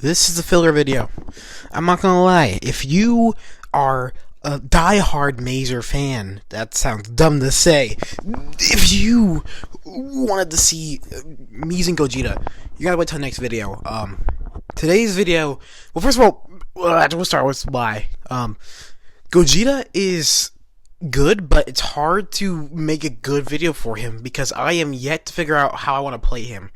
This is a filler video. I'm not gonna lie. If you are a die-hard Mazer fan, that sounds dumb to say. If you wanted to see me and Gogeta, you gotta wait till the next video. Today's video. Well, first of all, we'll start with why. Gogeta is good, but it's hard to make a good video for him because I am yet to figure out how I want to play him.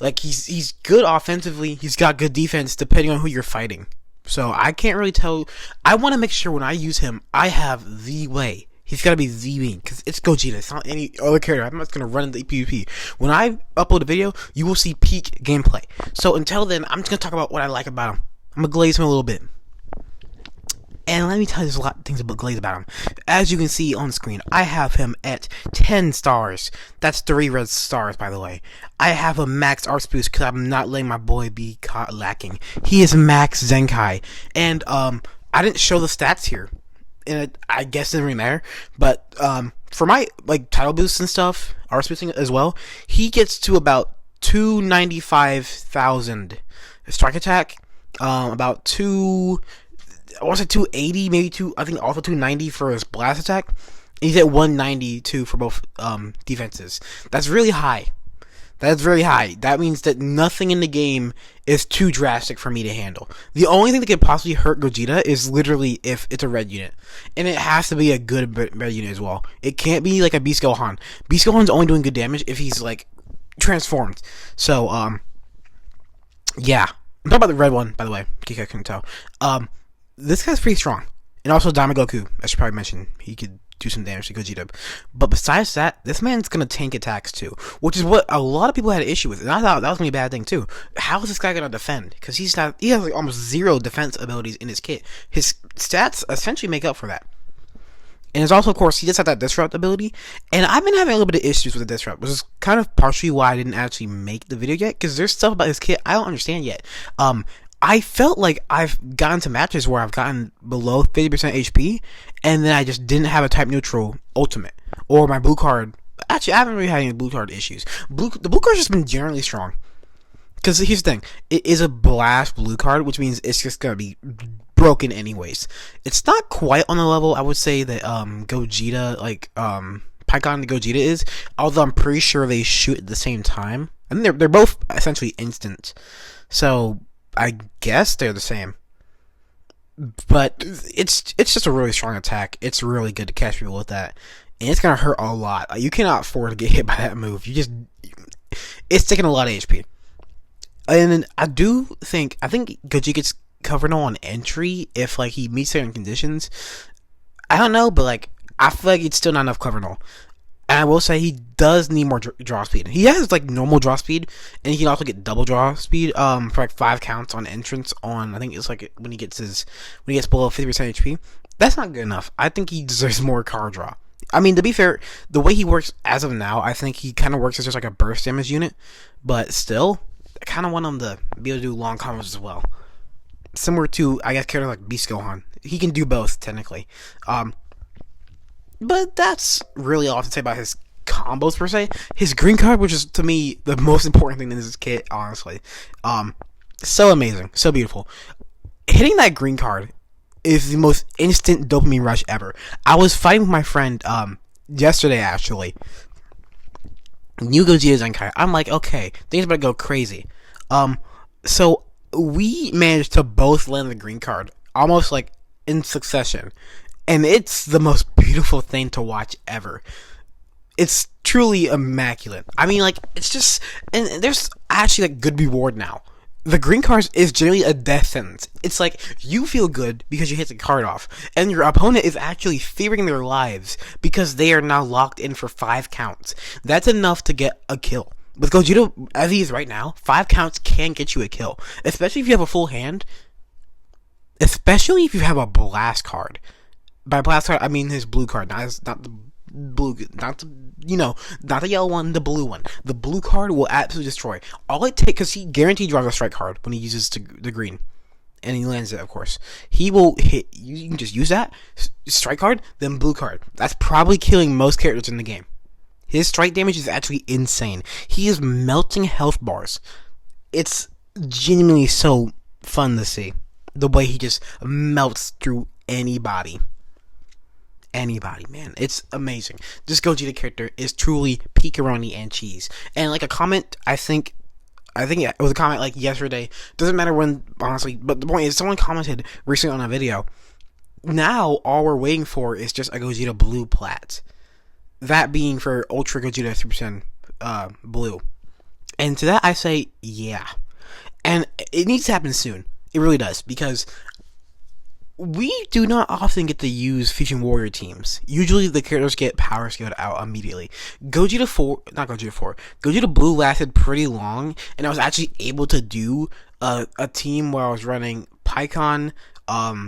Like he's good offensively, he's got good defense depending on who you're fighting. So I can't really tell. I want to make sure when I use him, I have the way. He's got to be the me because it's Gogeta. It's not any other character. I'm not gonna run into PvP. When I upload a video, you will see peak gameplay. So until then, I'm just gonna talk about what I like about him. I'm gonna glaze him a little bit. And let me tell you, there's a lot of things about glaze about him. As you can see on screen, I have him at 10 stars. That's 3 red stars, by the way. I have a max arts boost because I'm not letting my boy be caught lacking. He is max zenkai. And I didn't show the stats here. And I guess it didn't really matter. But for my title boosts and stuff, arts boosting as well, he gets to about 295,000 strike attack. About 280, maybe I think also 290 for his blast attack. He's at 192 for both defenses. That's really high. That's really high. That means that nothing in the game is too drastic for me to handle. The only thing that could possibly hurt Gogeta is literally if it's a red unit. And it has to be a good red unit as well. It can't be like a Beast Gohan. Beast Gohan's only doing good damage if he's like transformed. So, yeah. I'm talking about the red one, by the way, in case I couldn't tell. This guy's pretty strong. And also Diamond Goku, I should probably mention. He could do some damage to Gogeta. But besides that, this man's going to tank attacks too. Which is what a lot of people had an issue with. And I thought that was going to be a bad thing too. How is this guy going to defend? Because he has like almost 0 defense abilities in his kit. His stats essentially make up for that. And there's also, of course, he does have that disrupt ability. And I've been having a little bit of issues with the disrupt, which is kind of partially why I didn't actually make the video yet. Because there's stuff about his kit I don't understand yet. I felt like I've gotten to matches where I've gotten below 50% HP, and then I just didn't have a type neutral ultimate. Or my blue card. Actually, I haven't really had any blue card issues. The blue card's just been generally strong. Because here's the thing. It is a blast blue card, which means it's just going to be broken anyways. It's not quite on the level, I would say, that Gogeta, Pycon and Gogeta is. Although I'm pretty sure they shoot at the same time. And they're both essentially instant. So I guess they're the same, but it's just a really strong attack. It's really good to catch people with that, and it's gonna hurt a lot. You cannot afford to get hit by that move. It's taking a lot of HP. And I think Gogeta gets covered on entry if he meets certain conditions. I don't know, but I feel like it's still not enough cover null. And I will say he does need more draw speed. He has normal draw speed, and he can also get double draw speed for 5 counts on entrance on, I think it's when he gets below 50% HP. That's not good enough. I think he deserves more card draw. I mean, to be fair, the way he works as of now, I think he kind of works as just a burst damage unit, but still, I kind of want him to be able to do long combos as well. Similar to, I guess, character like Beast Gohan. He can do both, technically. But that's really all I have to say about his combos, per se. His green card, which is, to me, the most important thing in this kit, honestly. So amazing. So beautiful. Hitting that green card is the most instant dopamine rush ever. I was fighting with my friend, yesterday, actually. New Gogeta Zenkai. I'm like, okay, things about to go crazy. So, we managed to both land the green card, almost, in succession. And it's the most beautiful thing to watch ever. It's truly immaculate. I mean, it's just, and there's actually good reward now. The green card is generally a death sentence. It's you feel good because you hit the card off, and your opponent is actually fearing their lives because they are now locked in for 5 counts. That's enough to get a kill. With Gogeta, as he is right now, 5 counts can get you a kill. Especially if you have a full hand. Especially if you have a blast card. By blast card, I mean his blue card, not the yellow one, the blue one. The blue card will absolutely destroy. All it takes, because he guaranteed draws a strike card when he uses the green, and he lands it, of course. He will hit. You can just use that strike card, then blue card. That's probably killing most characters in the game. His strike damage is actually insane. He is melting health bars. It's genuinely so fun to see. The way he just melts through anybody. Anybody, man. It's amazing. This Gogeta character is truly pepperoni and cheese. And like a comment, I think it was a comment like yesterday. Doesn't matter when, honestly. But the point is, someone commented recently on a video. Now all we're waiting for is just a Gogeta Blue plat. That being for Ultra Gogeta 3% Blue. And to that I say, yeah. And it needs to happen soon. It really does, because we do not often get to use Fusion Warrior teams. Usually the characters get power scaled out immediately. Gogeta Blue lasted pretty long, and I was actually able to do a team where I was running Pikkon,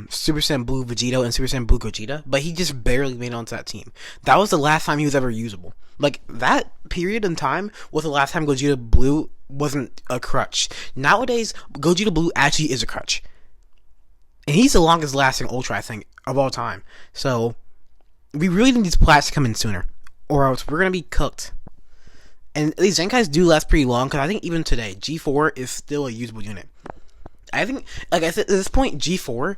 Super Saiyan Blue Vegito, and Super Saiyan Blue Gogeta, but he just barely made it onto that team. That was the last time he was ever usable. Like, that period in time was the last time Gogeta Blue wasn't a crutch. Nowadays, Gogeta Blue actually is a crutch. And he's the longest lasting Ultra, I think, of all time. So, we really need these plats to come in sooner, or else we're going to be cooked. And these Zenkais do last pretty long, because I think even today, G4 is still a usable unit. I think, like I said, at this point, G4,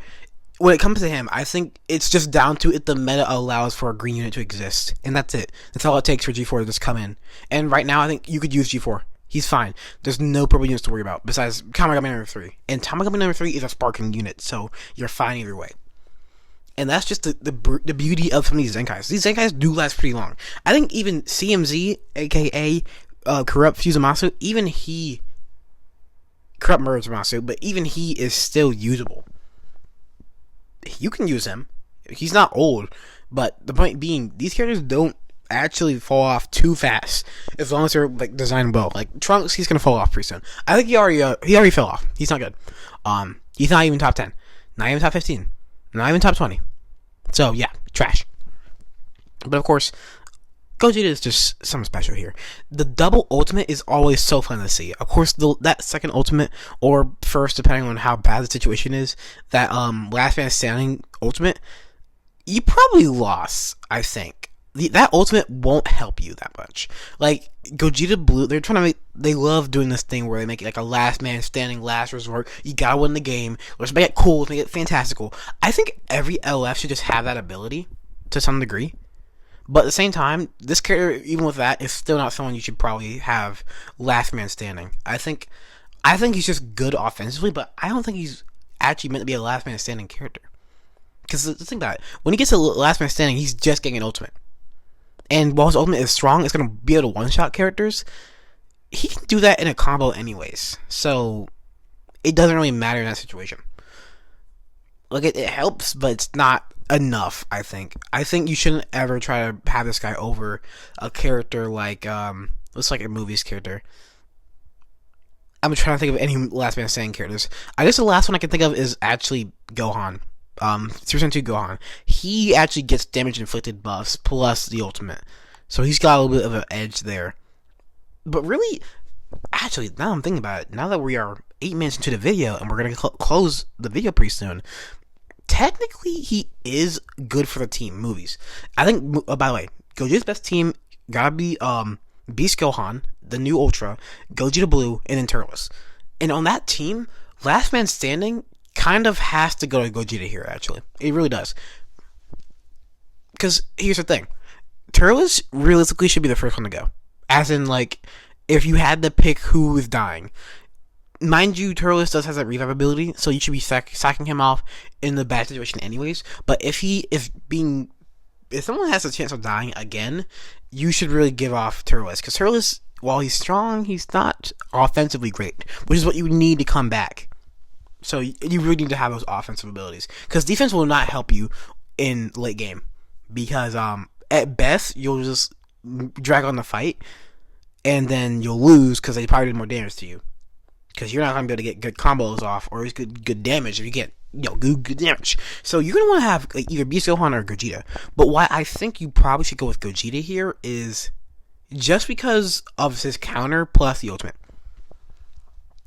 when it comes to him, I think it's just down to if the meta allows for a green unit to exist. And that's it. That's all it takes for G4 to just come in. And right now, I think you could use G4. He's fine. There's no purple units to worry about besides Tamagami number 3. And Tamagami number 3 is a sparking unit, so you're fine either way. And that's just the beauty of some of these Zenkais. These Zenkais do last pretty long. I think even CMZ, aka Corrupt Fusamasu, even he... Corrupt Murderamasu, but even he is still usable. You can use him. He's not old, but the point being, these characters don't actually fall off too fast as long as they're like designed well. Like Trunks, he's gonna fall off pretty soon. I think he already fell off. He's not good. He's not even top 10, not even top 15, not even top 20. So yeah, trash. But of course, Gogeta is just something special here. The double ultimate is always so fun to see. Of course, that second ultimate, or first, depending on how bad the situation is, that last man standing ultimate, you probably lost, I think. That ultimate won't help you that much. Like, Gogeta Blue, they love doing this thing where they make it like a last man standing, last resort. You gotta win the game. Let's make it cool, let's make it fantastical. I think every LF should just have that ability, to some degree. But at the same time, this character, even with that, is still not someone you should probably have last man standing. I think he's just good offensively, but I don't think he's actually meant to be a last man standing character. Because think about it, when he gets to last man standing, he's just getting an ultimate. And while his ultimate is strong, it's going to be able to one-shot characters. He can do that in a combo anyways. So, it doesn't really matter in that situation. Like, it helps, but it's not enough, I think. I think you shouldn't ever try to have this guy over a character like, looks like a movie's character. I'm trying to think of any last man standing characters. I guess the last one I can think of is actually Gohan. Super Saiyan 2 Gohan. He actually gets damage inflicted buffs plus the ultimate. So he's got a little bit of an edge there. But really, actually, now I'm thinking about it, now that we are 8 minutes into the video and we're going to close the video pretty soon, technically he is good for the team movies. I think, by the way, Gogeta's best team gotta be Beast Gohan, the new Ultra, Gogeta Blue, and then Turles. And on that team, last man standing kind of has to go to Gogeta here, actually. It really does. Because here's the thing. Turles realistically should be the first one to go. As in, like, if you had to pick who is dying. Mind you, Turles does have that revive ability, so you should be sacking him off in the bad situation anyways. But if someone has a chance of dying again, you should really give off Turles. Because Turles, while he's strong, he's not offensively great. Which is what you need to come back. So you really need to have those offensive abilities. Because defense will not help you in late game. Because at best, you'll just drag on the fight. And then you'll lose because they probably did more damage to you. Because you're not going to be able to get good combos off. Or good damage if you get good damage. So you're going to want to have like, either Beast Gohan or Gogeta. But why I think you probably should go with Gogeta here is just because of his counter plus the ultimate.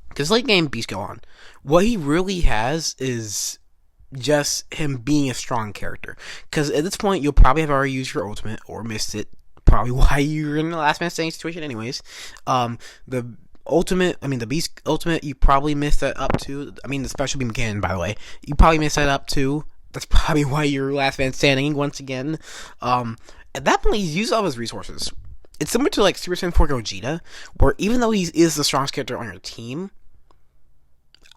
Because late game Beast Gohan, what he really has is just him being a strong character. Because at this point, you'll probably have already used your ultimate or missed it. Probably why you're in the last man standing situation anyways. The Ultimate, I mean the Beast Ultimate, you probably missed that up too. I mean the Special Beam Cannon, by the way, you probably missed that up too. That's probably why you're last man standing once again. At that point, he's used all his resources. It's similar to like Super Saiyan 4 Gogeta, where even though he is the strongest character on your team,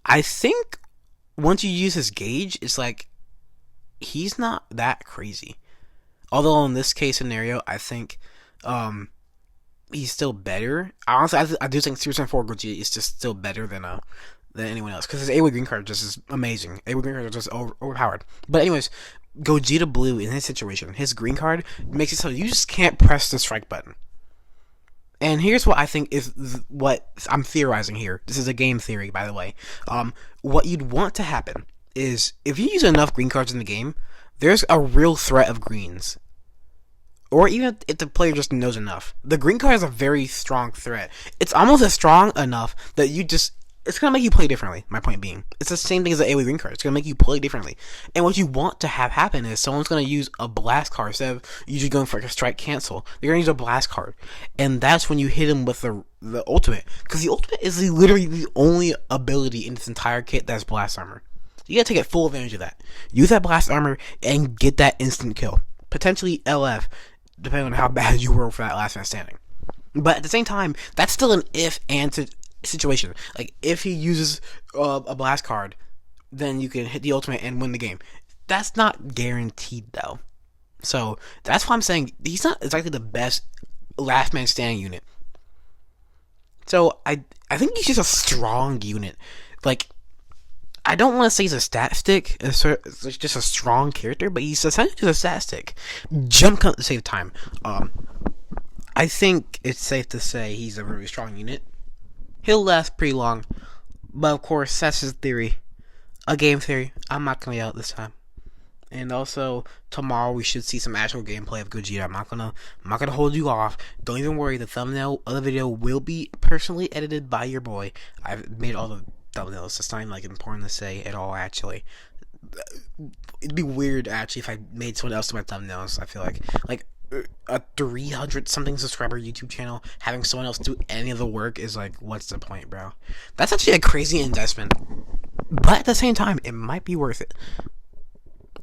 I think once you use his gauge, it's like he's not that crazy. Although in this case scenario, I think he's still better. Honestly, I do think Super Saiyan 4 Gogeta is just still better than anyone else, because his A-Way Green card just is amazing. A-Way Green card is just overpowered. But anyways, Gogeta Blue in his situation, his green card makes it so you just can't press the strike button. And here's what I think is what I'm theorizing here. This is a game theory, by the way. What you'd want to happen is if you use enough green cards in the game, there's a real threat of greens. Or even if the player just knows enough. The green card is a very strong threat. It's almost as strong enough that it's going to make you play differently, my point being. It's the same thing as the AoE green card. It's going to make you play differently. And what you want to have happen is someone's going to use a blast card instead of usually going for like a strike cancel. They're going to use a blast card. And that's when you hit him with the ultimate. Because the ultimate is literally the only ability in this entire kit that's blast armor. You got to take full advantage of that. Use that blast armor and get that instant kill. Potentially LF, depending on how bad you were for that last man standing. But at the same time, that's still an if and situation. Like, if he uses a blast card, then you can hit the ultimate and win the game. That's not guaranteed, though. So, that's why I'm saying he's not exactly the best last man standing unit. So, I think he's just a strong unit. Like, I don't want to say he's a stat stick. It's just a strong character, but he's essentially just a stat stick. Jump cut to save time. I think it's safe to say he's a really strong unit. He'll last pretty long, but of course that's his theory, a game theory. I'm not gonna yell it this time. And also tomorrow we should see some actual gameplay of Gogeta. I'm not gonna hold you off. Don't even worry. The thumbnail of the video will be personally edited by your boy. I've made all the thumbnails. It's not even like important to say at all. Actually, it'd be weird actually if I made someone else do my thumbnails. I feel like a 300 something subscriber YouTube channel, having someone else do any of the work is like, what's the point, bro? That's actually a crazy investment, but at the same time, it might be worth it.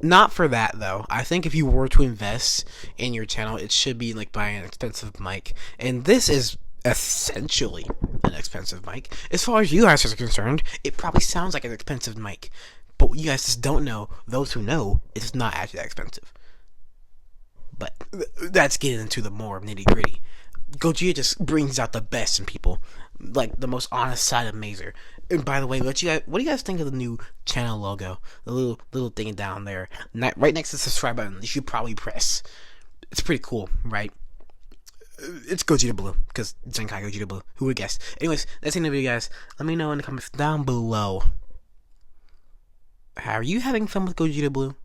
Not for that though. I think if you were to invest in your channel, it should be like buying an expensive mic, and this is essentially an expensive mic. As far as you guys are concerned, it probably sounds like an expensive mic, but you guys just don't know. Those who know, it's not actually that expensive. But that's getting into the more nitty gritty. Gogeta just brings out the best in people, like the most honest side of Mazer. And by the way, what do you guys think of the new channel logo? The little thing down there, right next to the subscribe button. You should probably press. It's pretty cool, right? It's Gogeta Blue, because zenkai Gogeta Blue. Who would guess? Anyways, that's the end of the video, guys. Let me know in the comments down below. Are you having fun with Gogeta Blue?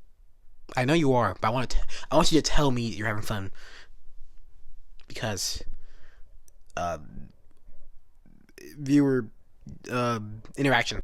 I know you are, but I want you to tell me you're having fun, because viewer interaction.